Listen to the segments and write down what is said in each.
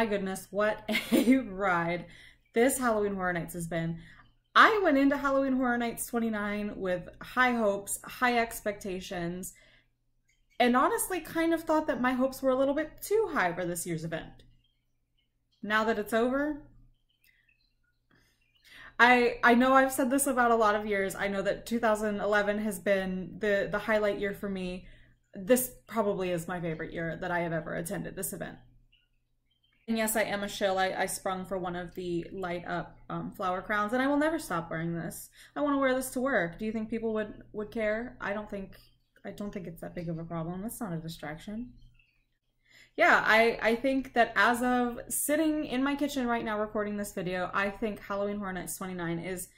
my goodness, what a ride this Halloween Horror Nights has been. I went into Halloween Horror Nights 29 with high hopes, high expectations, and honestly kind of thought that my hopes were a little bit too high for this year's event. Now that it's over, I know I've said this about a lot of years. I know that 2011 has been the highlight year for me. This probably is my favorite year that I have ever attended this event. And yes, I am a shill. I sprung for one of the light up flower crowns, and I will never stop wearing this. I want to wear this to work. Do you think people would care? I don't think it's that big of a problem. It's not a distraction. Yeah, I think that as of sitting in my kitchen right now recording this video, I think Halloween Horror Nights 29 is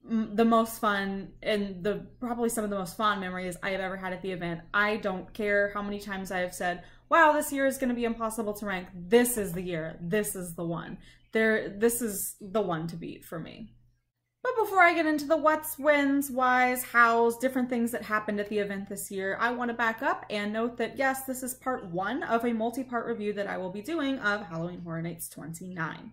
the most fun and probably some of the most fond memories I have ever had at the event. I don't care how many times I have said, wow, this year is going to be impossible to rank. This is the year. This is the one. This is the one to beat for me. But before I get into the what's, whens, whys, hows, different things that happened at the event this year, I want to back up and note that yes, this is part one of a multi-part review that I will be doing of Halloween Horror Nights 29.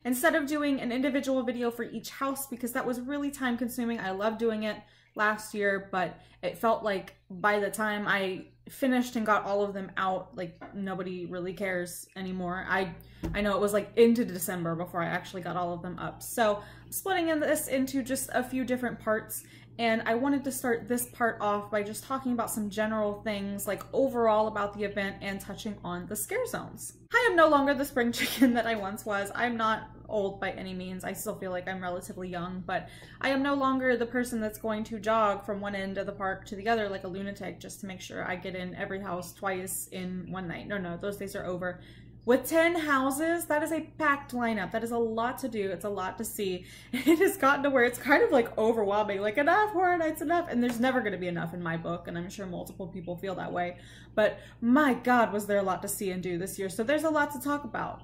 Instead of doing an individual video for each house, because that was really time consuming, I loved doing it last year, but it felt like by the time I finished and got all of them out, like nobody really cares anymore. I know it was like into December before I actually got all of them up. So I'm splitting this into just a few different parts, and I wanted to start this part off by just talking about some general things like overall about the event and touching on the scare zones. I am no longer the spring chicken that I once was. I'm not old by any means. I still feel like I'm relatively young, but I am no longer the person that's going to jog from one end of the park to the other like a lunatic just to make sure I get in every house twice in one night. No, those days are over. With 10 houses, that is a packed lineup. That is a lot to do. It's a lot to see. It has gotten to where it's kind of like overwhelming. Like, enough Horror Nights, enough. And there's never going to be enough in my book, and I'm sure multiple people feel that way. But my God, was there a lot to see and do this year. So there's a lot to talk about.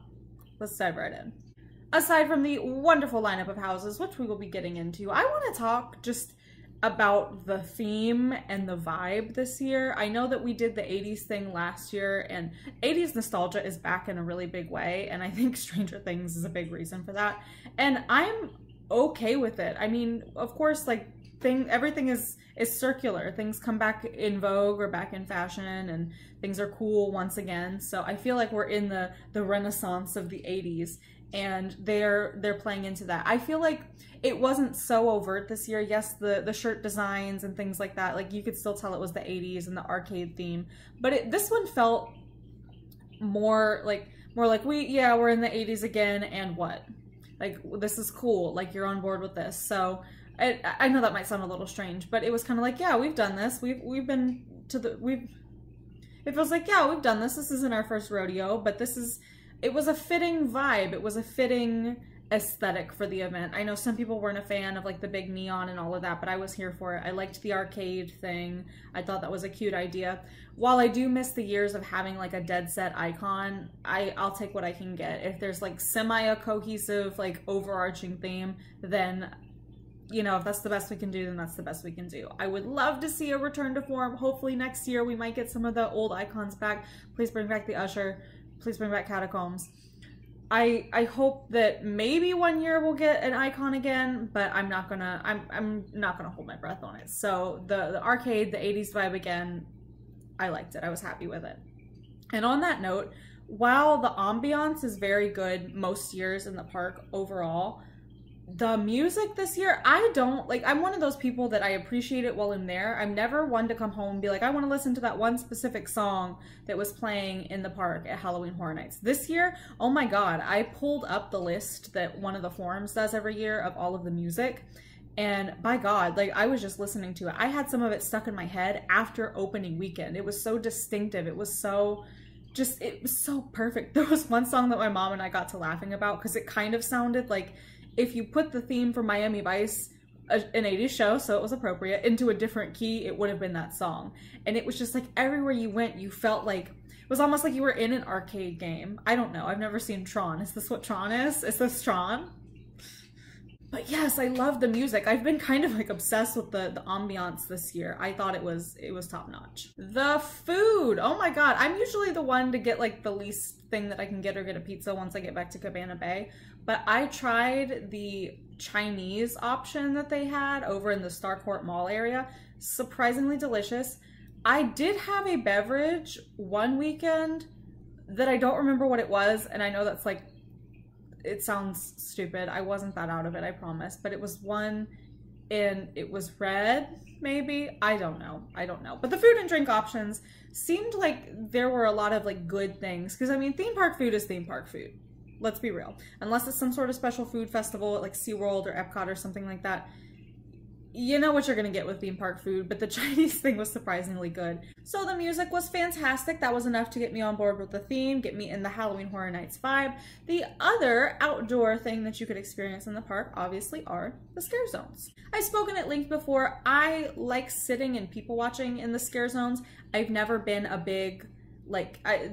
Let's dive right in. Aside from the wonderful lineup of houses, which we will be getting into, I want to talk just about the theme and the vibe this year. I know that we did the 80s thing last year, and 80s nostalgia is back in a really big way, and I think Stranger Things is a big reason for that. And I'm okay with it. I mean, of course, like everything is circular. Things come back in vogue or back in fashion, and things are cool once again. So I feel like we're in the renaissance of the 80s. And they're playing into that. I feel like it wasn't so overt this year. Yes, the shirt designs and things like that, like you could still tell it was the 80s and the arcade theme, but this one felt more like we're in the 80s again, and what? Like, this is cool, like you're on board with this. So I know that might sound a little strange, but it was kind of like, yeah, we've done this. It feels like, yeah, we've done this. This isn't our first rodeo, but it was a fitting vibe. It was a fitting aesthetic for the event. I know some people weren't a fan of like the big neon and all of that, but I was here for it. I liked the arcade thing. I thought that was a cute idea. While I do miss the years of having like a dead set icon, I'll take what I can get. If there's like semi a cohesive, like overarching theme, then you know, if that's the best we can do, then that's the best we can do. I would love to see a return to form. Hopefully next year we might get some of the old icons back. Please bring back the Usher. Please bring back Catacombs. I hope that maybe one year we'll get an icon again, but I'm not gonna hold my breath on it. So the arcade, the 80s vibe again, I liked it. I was happy with it. And on that note, while the ambiance is very good most years in the park overall, the music this year, I'm one of those people that I appreciate it while I'm there. I'm never one to come home and be like, I want to listen to that one specific song that was playing in the park at Halloween Horror Nights. This year, oh my God, I pulled up the list that one of the forums does every year of all of the music. And by God, like I was just listening to it. I had some of it stuck in my head after opening weekend. It was so distinctive. It was so perfect. There was one song that my mom and I got to laughing about because it kind of sounded like if you put the theme for Miami Vice, an 80s show, so it was appropriate, into a different key, it would have been that song. And it was just like everywhere you went, you felt like, it was almost like you were in an arcade game. I don't know. I've never seen Tron. Is this what Tron is? Is this Tron? But yes, I love the music. I've been kind of like obsessed with the ambiance this year. I thought it was top notch. The food, oh my God. I'm usually the one to get like the least thing that I can get or get a pizza once I get back to Cabana Bay. But I tried the Chinese option that they had over in the Starcourt Mall area. Surprisingly delicious. I did have a beverage one weekend that I don't remember what it was, and I know that's like, it sounds stupid. I wasn't that out of it, I promise. But it was one, and it was red, maybe? I don't know. But the food and drink options seemed like there were a lot of like good things. Because I mean, theme park food is theme park food. Let's be real. Unless it's some sort of special food festival at like SeaWorld or Epcot or something like that. You know what you're gonna get with theme park food, but the Chinese thing was surprisingly good. So the music was fantastic. That was enough to get me on board with the theme, get me in the Halloween Horror Nights vibe. The other outdoor thing that you could experience in the park, obviously, are the scare zones. I've spoken at length before. I like sitting and people watching in the scare zones. I've never been a big,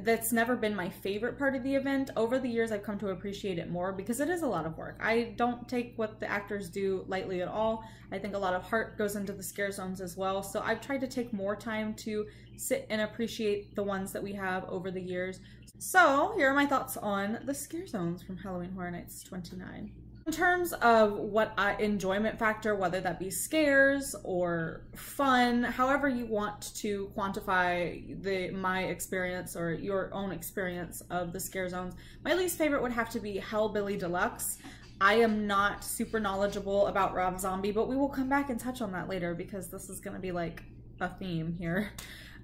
that's never been my favorite part of the event. Over the years, I've come to appreciate it more because it is a lot of work. I don't take what the actors do lightly at all. I think a lot of heart goes into the scare zones as well. So I've tried to take more time to sit and appreciate the ones that we have over the years. So here are my thoughts on the scare zones from Halloween Horror Nights 29. In terms of what enjoyment factor, whether that be scares or fun, however you want to quantify my experience or your own experience of the scare zones, my least favorite would have to be Hellbilly Deluxe. I am not super knowledgeable about Rob Zombie, but we will come back and touch on that later because this is going to be like a theme here.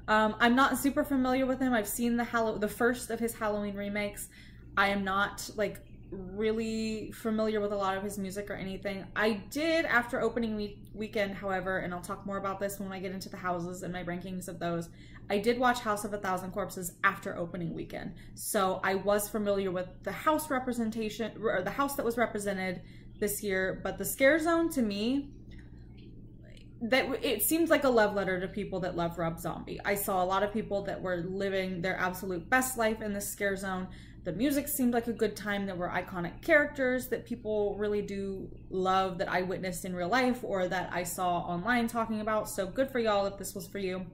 I'm not super familiar with him. I've seen the first of his Halloween remakes. I am not like really familiar with a lot of his music or anything. I did after opening weekend, however, and I'll talk more about this when I get into the houses and my rankings of those. I did watch House of a Thousand Corpses after opening weekend, so I was familiar with the house representation, or the house that was represented this year. But the scare zone, to me, that it seems like a love letter to people that love Rob Zombie. I saw a lot of people that were living their absolute best life in the scare zone. The music seemed like a good time. There were iconic characters that people really do love that I witnessed in real life or that I saw online talking about. So good for y'all if this was for you.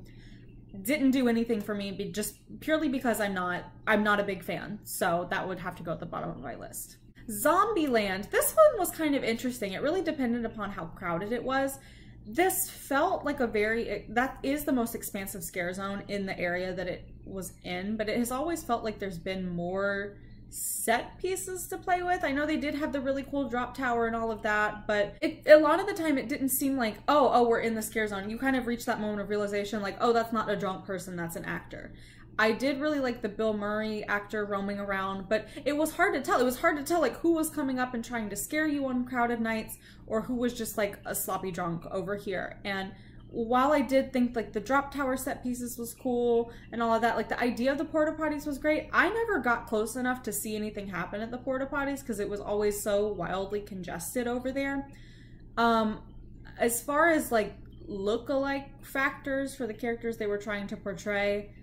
Didn't do anything for me, just purely because I'm not a big fan. So that would have to go at the bottom of my list. Zombieland. This one was kind of interesting. It really depended upon how crowded it was. This felt like that is the most expansive scare zone in the area that it was in, but it has always felt like there's been more set pieces to play with. I know they did have the really cool drop tower and all of that, but a lot of the time it didn't seem like, oh, we're in the scare zone. You kind of reach that moment of realization like, oh, that's not a drunk person, that's an actor. I did really like the Bill Murray actor roaming around, but it was hard to tell. It was hard to tell like who was coming up and trying to scare you on crowded nights or who was just like a sloppy drunk over here. And while I did think like the drop tower set pieces was cool and all of that, like the idea of the porta potties was great. I never got close enough to see anything happen at the porta potties because it was always so wildly congested over there. As far as like look-alike factors for the characters they were trying to portray,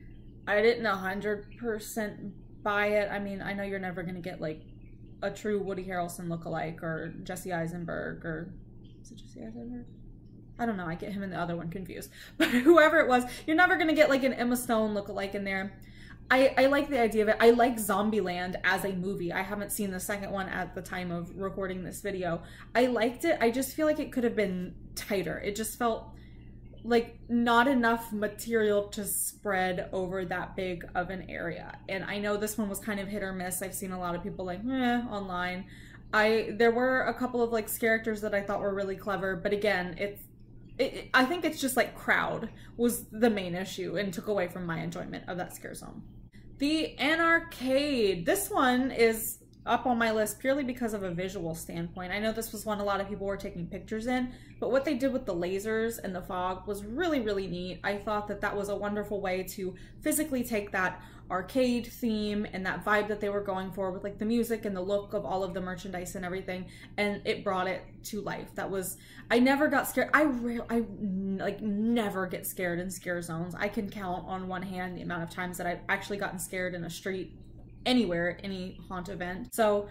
I didn't 100% buy it. I mean, I know you're never going to get like a true Woody Harrelson lookalike or Jesse Eisenberg or, is it Jesse Eisenberg? I don't know, I get him and the other one confused. But whoever it was, you're never going to get like an Emma Stone lookalike in there. I like the idea of it. I like Zombieland as a movie. I haven't seen the second one at the time of recording this video. I liked it. I just feel like it could have been tighter. It just felt like not enough material to spread over that big of an area. And I know this one was kind of hit or miss. I've seen a lot of people like, online. There were a couple of like characters that I thought were really clever, but again, I think it's just like crowd was the main issue and took away from my enjoyment of that scare zone. The Anarcade. This one is up on my list purely because of a visual standpoint. I know this was one a lot of people were taking pictures in, but what they did with the lasers and the fog was really, really neat. I thought that that was a wonderful way to physically take that arcade theme and that vibe that they were going for with like the music and the look of all of the merchandise and everything, and it brought it to life. That was, I never got scared. I like never get scared in scare zones. I can count on one hand the amount of times that I've actually gotten scared in a street anywhere, any haunt event. So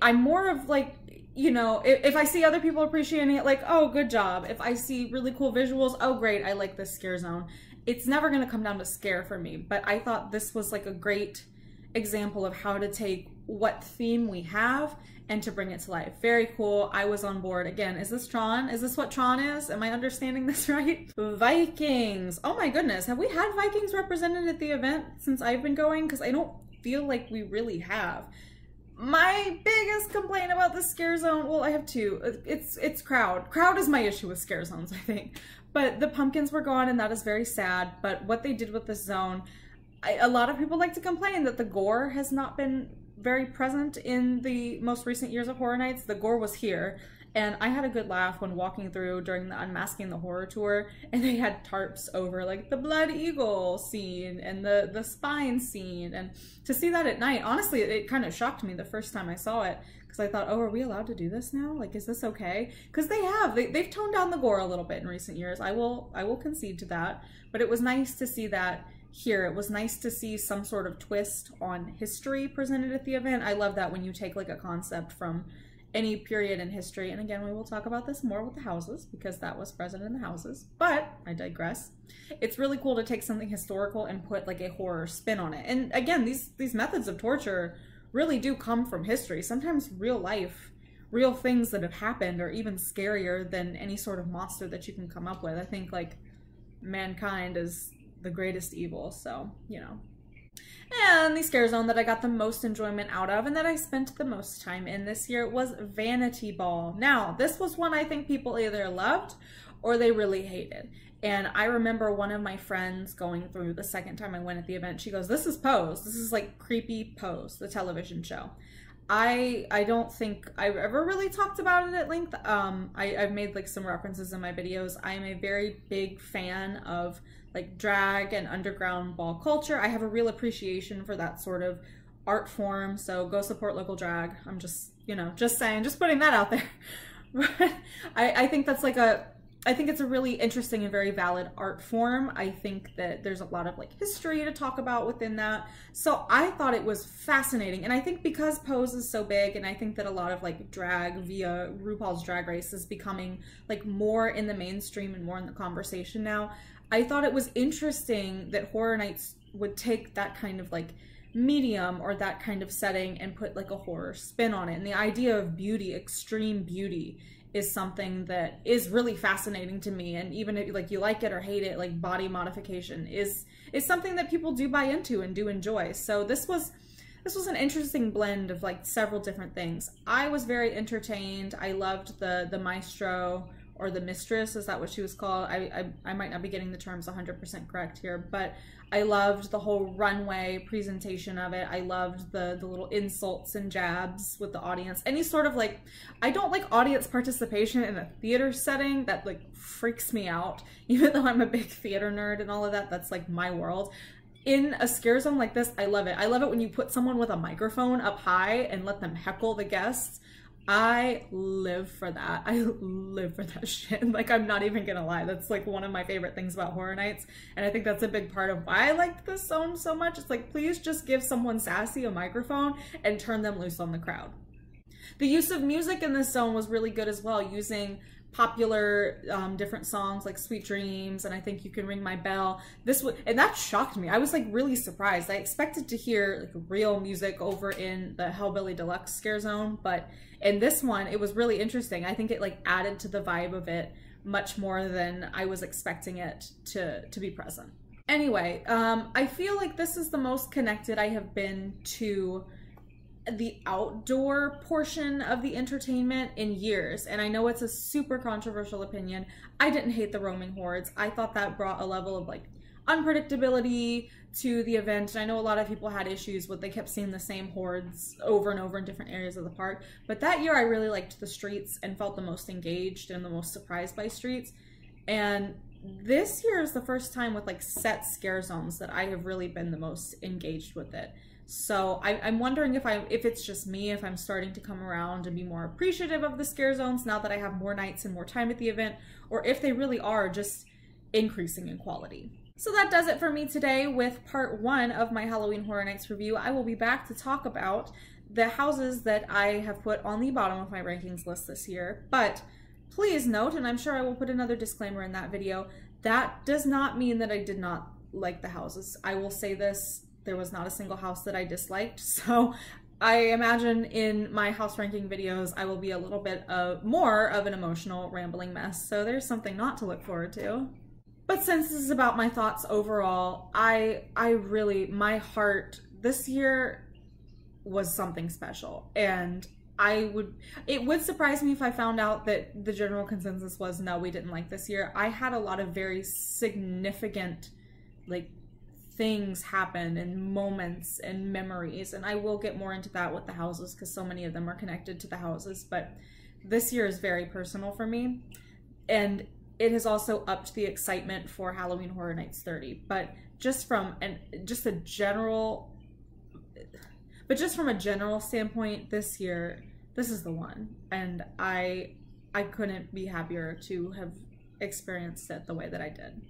I'm more of like, you know, if I see other people appreciating it, like, oh, good job. If I see really cool visuals, oh, great, I like this scare zone. It's never going to come down to scare for me, but I thought this was like a great example of how to take what theme we have and to bring it to life. Very cool. I was on board. Again, is this Tron? Is this what Tron is? Am I understanding this right? Vikings. Oh my goodness. Have we had Vikings represented at the event since I've been going? Because I don't feel like we really have. My biggest complaint about the scare zone, well, I have two. It's crowd. Crowd is my issue with scare zones, I think. But the pumpkins were gone, and that is very sad. But what they did with this zone, a lot of people like to complain that the gore has not been very present in the most recent years of Horror Nights. The gore was here, and I had a good laugh when walking through during the Unmasking the Horror tour, and they had tarps over like the blood eagle scene and the spine scene, and to see that at night, honestly, it kind of shocked me the first time I saw it, because I thought, oh, are we allowed to do this now? Like, is this okay? Because they've toned down the gore a little bit in recent years. I will concede to that, but it was nice to see that here. It was nice to see some sort of twist on history presented at the event. I love that when you take like a concept from any period in history, and again, we will talk about this more with the houses because that was present in the houses, but I digress. It's really cool to take something historical and put like a horror spin on it. And again, these methods of torture really do come from history. Sometimes real life, real things that have happened are even scarier than any sort of monster that you can come up with. I think like mankind is the greatest evil, so, you know. And the scare zone that I got the most enjoyment out of and that I spent the most time in this year was Vanity Ball. Now, this was one I think people either loved or they really hated. And I remember one of my friends going through the second time I went at the event, she goes, this is Pose. This is like creepy Pose, the television show. I don't think I've ever really talked about it at length. I've made like some references in my videos. I'm a very big fan of like drag and underground ball culture. I have a real appreciation for that sort of art form, so go support local drag. I'm just, you know, just saying, just putting that out there. But I think that's like I think it's a really interesting and very valid art form. I think that there's a lot of like history to talk about within that. So I thought it was fascinating. And I think because Pose is so big, and I think that a lot of like drag via RuPaul's Drag Race is becoming like more in the mainstream and more in the conversation now, I thought it was interesting that Horror Nights would take that kind of like medium or that kind of setting and put like a horror spin on it. And the idea of beauty, extreme beauty, is something that is really fascinating to me. And even if like you like it or hate it, like body modification is something that people do buy into and do enjoy. So this was an interesting blend of like several different things. I was very entertained. I loved the maestro, or the mistress, is that what she was called? I might not be getting the terms 100% correct here, but I loved the whole runway presentation of it. I loved the little insults and jabs with the audience. Any sort of like, I don't like audience participation in a theater setting. That like freaks me out. Even though I'm a big theater nerd and all of that, that's like my world. In a scare zone like this, I love it. I love it when you put someone with a microphone up high and let them heckle the guests. I live for that. I live for that shit. Like, I'm not even gonna lie. That's like one of my favorite things about Horror Nights. And I think that's a big part of why I liked this zone so much. It's like, please just give someone sassy a microphone and turn them loose on the crowd. The use of music in this zone was really good as well, using popular different songs like Sweet Dreams and I Think You Can Ring My Bell. And that shocked me. I was like really surprised. I expected to hear like real music over in the Hellbilly Deluxe scare zone, but in this one it was really interesting. I think it like added to the vibe of it much more than I was expecting it to be present. Anyway, I feel like this is the most connected I have been to the outdoor portion of the entertainment in years. And I know it's a super controversial opinion. I didn't hate the roaming hordes. I thought that brought a level of like unpredictability to the event. And I know a lot of people had issues with they kept seeing the same hordes over and over in different areas of the park. But that year I really liked the streets and felt the most engaged and the most surprised by streets. And this year is the first time with like set scare zones that I have really been the most engaged with it. So I'm wondering if it's just me, if I'm starting to come around and be more appreciative of the scare zones now that I have more nights and more time at the event, or if they really are just increasing in quality. So that does it for me today with part 1 of my Halloween Horror Nights review. I will be back to talk about the houses that I have put on the bottom of my rankings list this year. But please note, and I'm sure I will put another disclaimer in that video, that does not mean that I did not like the houses. I will say this, there was not a single house that I disliked. So I imagine in my house ranking videos, I will be a little bit more of an emotional rambling mess. So there's something not to look forward to. But since this is about my thoughts overall, I really, my heart this year was something special. And it would surprise me if I found out that the general consensus was, no, we didn't like this year. I had a lot of very significant, like, things happen and moments and memories. And I will get more into that with the houses because so many of them are connected to the houses. But this year is very personal for me. And it has also upped the excitement for Halloween Horror Nights 30. But just from a general standpoint, this year, this is the one. And I couldn't be happier to have experienced it the way that I did.